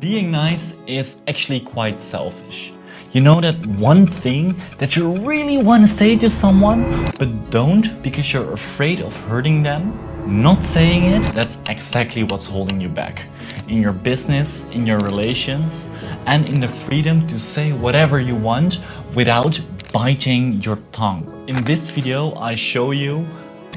Being nice is actually quite selfish. You know that one thing that you really want to say to someone, but don't because you're afraid of hurting them? Not saying it, that's exactly what's holding you back. In your business, in your relations, and in the freedom to say whatever you want without biting your tongue. In this video, I show you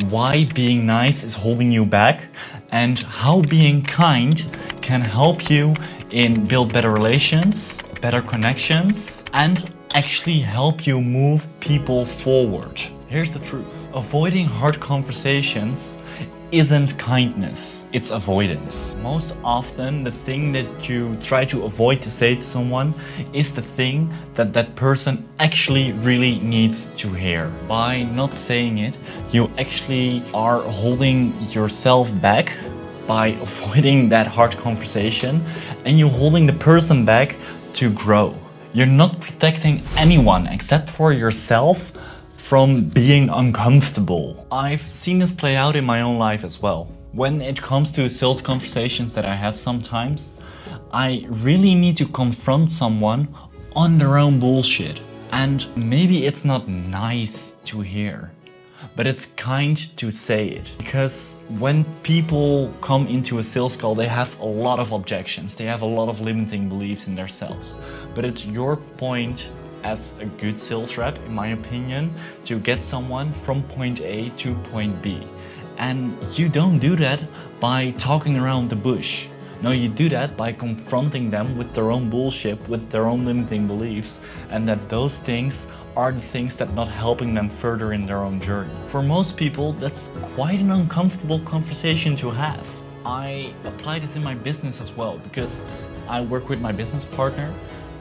why being nice is holding you back and how being kind can help you in build better relations, better connections, and actually help you move people forward. Here's the truth. Avoiding hard conversations isn't kindness, it's avoidance. Most often, the thing that you try to avoid to say to someone is the thing that that person actually really needs to hear. By not saying it, you actually are holding yourself back by avoiding that hard conversation, and you're holding the person back to grow. You're not protecting anyone except for yourself from being uncomfortable. I've seen this play out in my own life as well. When it comes to sales conversations that I have sometimes, I really need to confront someone on their own bullshit. And maybe it's not nice to hear, but it's kind to say it. Because when people come into a sales call, they have a lot of objections. They have a lot of limiting beliefs in themselves. But it's your point as a good sales rep, in my opinion, to get someone from point A to point B. And you don't do that by talking around the bush. No, you do that by confronting them with their own bullshit, with their own limiting beliefs, and that those things are the things that are not helping them further in their own journey. For most people, that's quite an uncomfortable conversation to have. I apply this in my business as well, because I work with my business partner,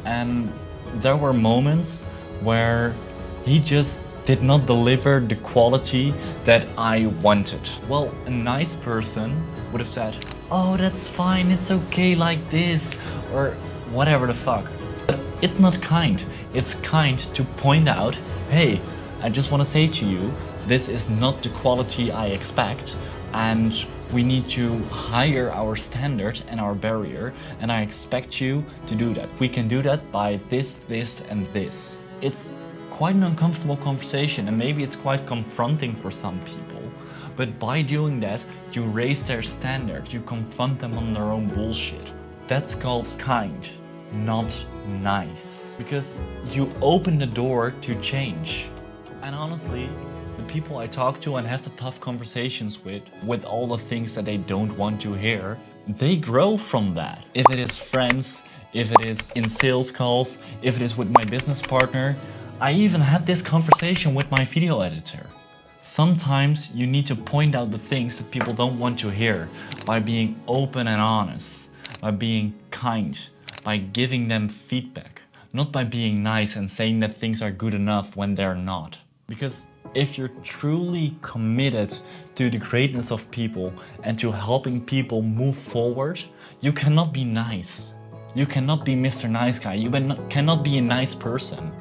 and there were moments where he just did not deliver the quality that I wanted. Well, a nice person would have said, "Oh, that's fine, it's okay like this," or whatever the fuck. But it's not kind. It's kind to point out, "Hey, I just want to say to you, this is not the quality I expect, and we need to higher our standard and our barrier, and I expect you to do that. We can do that by this, this, and this." It's quite an uncomfortable conversation, and maybe it's quite confronting for some people. But by doing that, you raise their standard, you confront them on their own bullshit. That's called kind, not nice. Because you open the door to change. And honestly, the people I talk to and have the tough conversations with all the things that they don't want to hear, they grow from that. If it is friends, if it is in sales calls, if it is with my business partner, I even had this conversation with my video editor. Sometimes you need to point out the things that people don't want to hear by being open and honest, by being kind, by giving them feedback, not by being nice and saying that things are good enough when they're not. Because if you're truly committed to the greatness of people and to helping people move forward, you cannot be nice. You cannot be Mr. Nice Guy. You cannot be a nice person.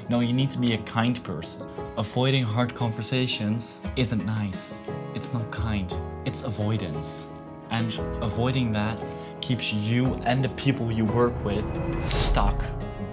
No, you need to be a kind person. Avoiding hard conversations isn't nice. It's not kind. It's avoidance. And avoiding that keeps you and the people you work with stuck.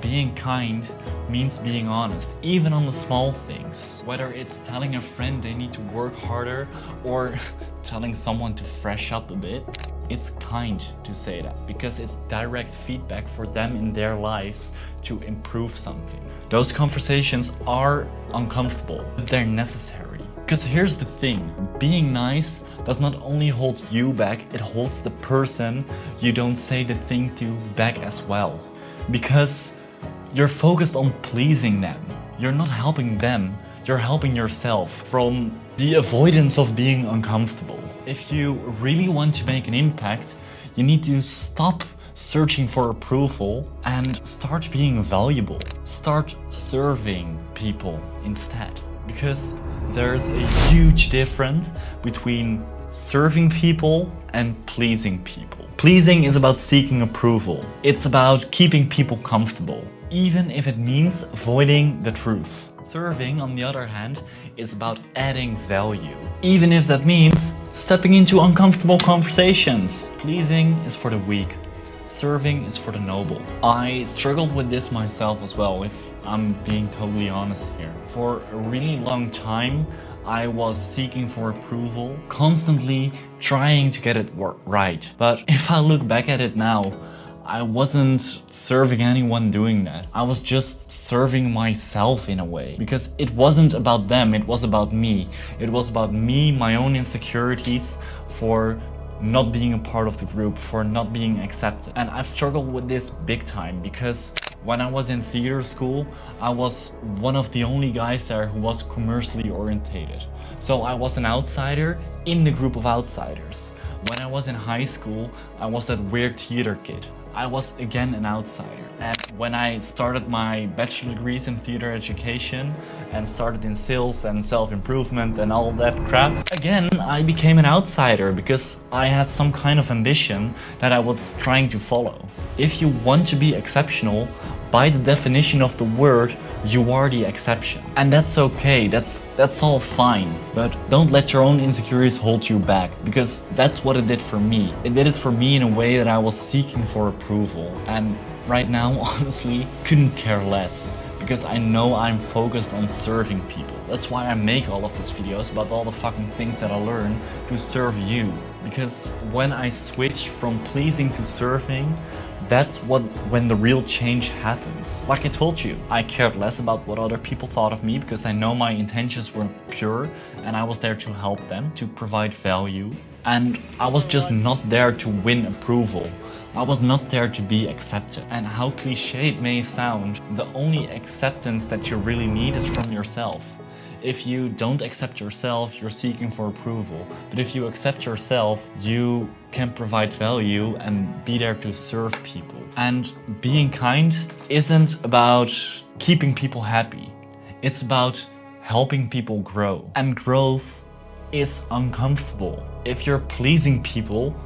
Being kind means being honest, even on the small things. Whether it's telling a friend they need to work harder or telling someone to fresh up a bit, it's kind to say that because it's direct feedback for them in their lives to improve something. Those conversations are uncomfortable, but they're necessary. Because here's the thing, being nice does not only hold you back, it holds the person you don't say the thing to back as well. Because you're focused on pleasing them. You're not helping them, you're helping yourself from the avoidance of being uncomfortable. If you really want to make an impact, you need to stop searching for approval and start being valuable. Start serving people instead. Because there's a huge difference between serving people and pleasing people. Pleasing is about seeking approval. It's about keeping people comfortable, even if it means avoiding the truth. Serving, on the other hand, is about adding value, even if that means stepping into uncomfortable conversations. Pleasing is for the weak. serving is for the noble. I struggled with this myself as well, if I'm being totally honest here. For a really long time, I was seeking for approval, constantly trying to get it right. But if I look back at it now, I wasn't serving anyone doing that. I was just serving myself in a way, because it wasn't about them, it was about me. It was about me, my own insecurities for not being a part of the group, for not being accepted. And I've struggled with this big time, because when I was in theater school, I was one of the only guys there who was commercially orientated. So I was an outsider in the group of outsiders. When I was in high school, I was that weird theater kid. I was again an outsider. And when I started my bachelor degrees in theater education and started in sales and self-improvement and all that crap, again, I became an outsider because I had some kind of ambition that I was trying to follow. If you want to be exceptional, by the definition of the word, you are the exception. And that's okay, that's all fine. But don't let your own insecurities hold you back, because that's what it did for me. It did it for me in a way that I was seeking for approval. And right now, honestly, couldn't care less, because I know I'm focused on serving people. That's why I make all of these videos about all the fucking things that I learned to serve you. Because when I switch from pleasing to serving, that's when the real change happens. Like I told you, I cared less about what other people thought of me, because I know my intentions were pure and I was there to help them, to provide value. And I was just not there to win approval. I was not there to be accepted. And how cliche it may sound, the only acceptance that you really need is from yourself. If you don't accept yourself, you're seeking for approval. But if you accept yourself, you can provide value and be there to serve people. And being kind isn't about keeping people happy. It's about helping people grow. And growth is uncomfortable. If you're pleasing people,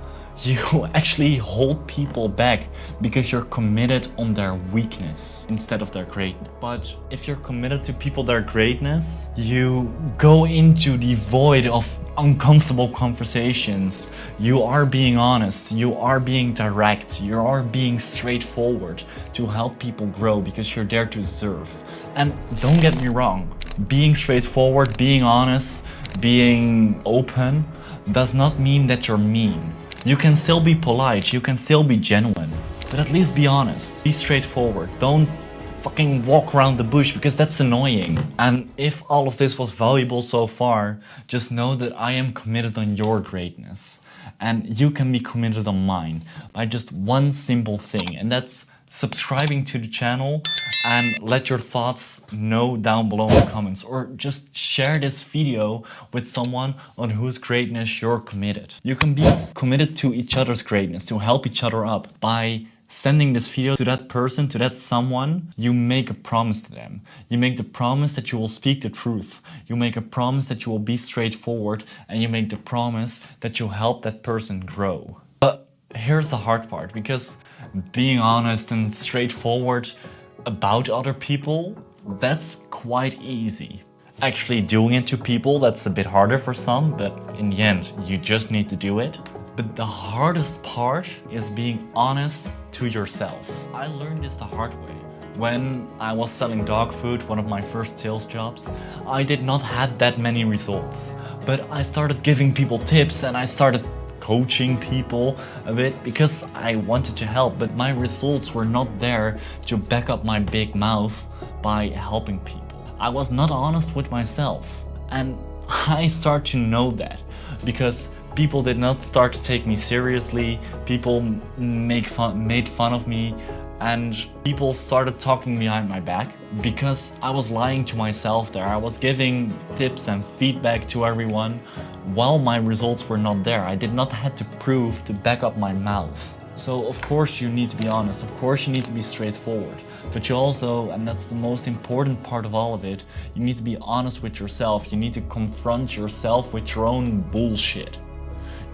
you actually hold people back because you're committed on their weakness instead of their greatness. But if you're committed to people, their greatness, you go into the void of uncomfortable conversations. You are being honest, you are being direct, you are being straightforward to help people grow because you're there to serve. And don't get me wrong, being straightforward, being honest, being open does not mean that you're mean. You can still be polite, you can still be genuine, but at least be honest, be straightforward. Don't fucking walk around the bush, because that's annoying. And if all of this was valuable so far, just know that I am committed on your greatness. And you can be committed on mine by just one simple thing, and that's subscribing to the channel and let your thoughts know down below in the comments, or just share this video with someone on whose greatness you're committed. You can be committed to each other's greatness, to help each other up. By sending this video to that person, to that someone, you make a promise to them. You make the promise that you will speak the truth. You make a promise that you will be straightforward, and you make the promise that you'll help that person grow. But here's the hard part, because being honest and straightforward about other people, that's quite easy. Actually doing it to people, that's a bit harder for some, but in the end, you just need to do it. But the hardest part is being honest to yourself. I learned this the hard way. When I was selling dog food, one of my first sales jobs, I did not have that many results. But I started giving people tips and I started coaching people a bit because I wanted to help, but my results were not there to back up my big mouth by helping people. I was not honest with myself, and I start to know that because people did not start to take me seriously. People made fun of me, and people started talking behind my back because I was lying to myself there. I was giving tips and feedback to everyone while my results were not there. I did not have to prove to back up my mouth. So of course you need to be honest, of course you need to be straightforward, but you also, and that's the most important part of all of it, you need to be honest with yourself. You need to confront yourself with your own bullshit.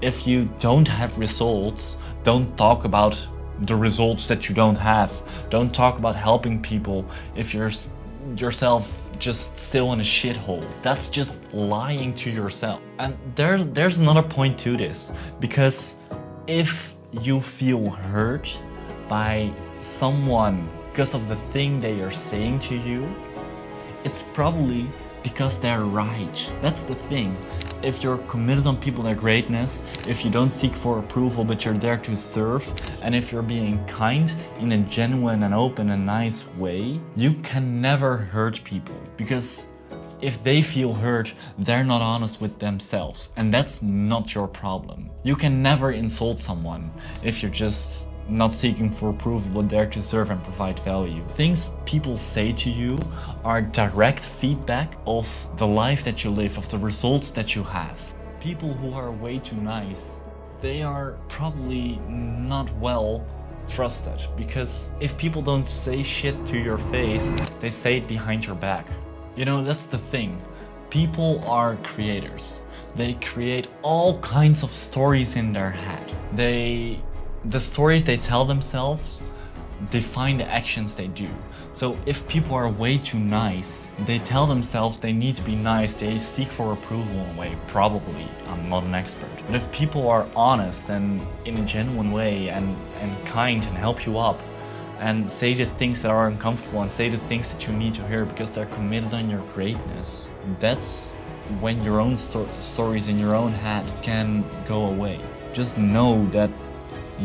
If you don't have results, don't talk about the results that you don't have. Don't talk about helping people if you're yourself just still in a shithole. That's just lying to yourself. And there's another point to this, because if you feel hurt by someone because of the thing they are saying to you, it's probably because they're right. That's the thing. If you're committed on people, their greatness, if you don't seek for approval but you're there to serve, and if you're being kind in a genuine and open and nice way, you can never hurt people. Because if they feel hurt, they're not honest with themselves, and that's not your problem. You can never insult someone if you're just not seeking for approval but there to serve and provide value. Things people say to you are direct feedback of the life that you live, of the results that you have. People who are way too nice, they are probably not well trusted, because if people don't say shit to your face, they say it behind your back. You know, that's the thing. People are creators. They create all kinds of stories in their head. The stories they tell themselves define the actions they do. So if people are way too nice, they tell themselves they need to be nice, they seek for approval in a way, probably. I'm not an expert. But if people are honest and in a genuine way and kind and help you up, and say the things that are uncomfortable and say the things that you need to hear because they're committed on your greatness, that's when your own stories in your own head can go away. Just know that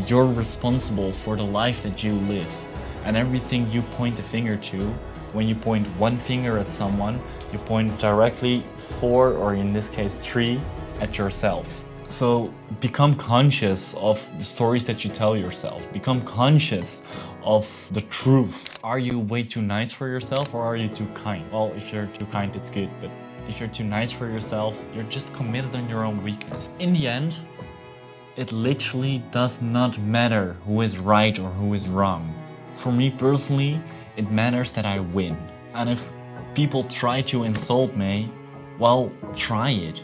you're responsible for the life that you live, and everything you point the finger to, when you point one finger at someone, you point directly 4, or in this case 3, at yourself. So become conscious of the stories that you tell yourself. Become conscious of the truth. Are you way too nice for yourself, or are you too kind? Well, if you're too kind, it's good, but if you're too nice for yourself, you're just committed on your own weakness. In the end, it literally does not matter who is right or who is wrong. For me personally, it matters that I win. And if people try to insult me, well, try it.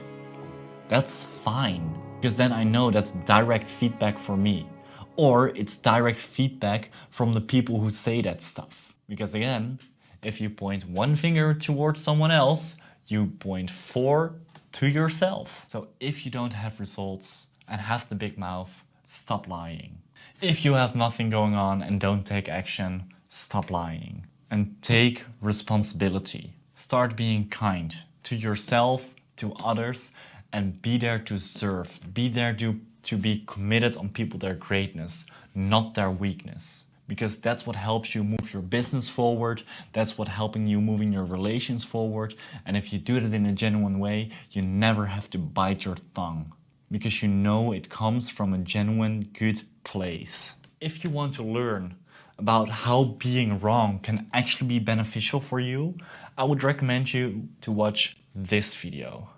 That's fine, because then I know that's direct feedback for me. Or it's direct feedback from the people who say that stuff. Because again, if you point one finger towards someone else, you point 4 to yourself. So if you don't have results and have the big mouth, stop lying. If you have nothing going on and don't take action, stop lying. And take responsibility. Start being kind to yourself, to others, and be there to serve. Be there to be committed on people, their greatness, not their weakness. Because that's what helps you move your business forward. That's what helping you moving your relations forward. And if you do it in a genuine way, you never have to bite your tongue, because you know it comes from a genuine good place. If you want to learn about how being wrong can actually be beneficial for you, I would recommend you to watch this video.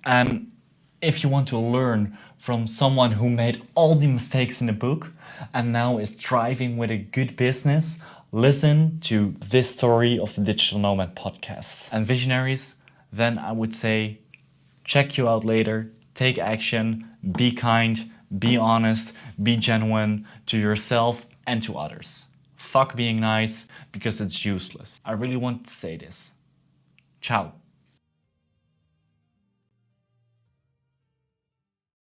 And if you want to learn from someone who made all the mistakes in the book and now is thriving with a good business, listen to this story of the Digital Nomad podcast. And visionaries, then I would say, check you out later, take action, be kind, be honest, be genuine to yourself and to others. Fuck being nice, because it's useless. I really want to say this. Ciao.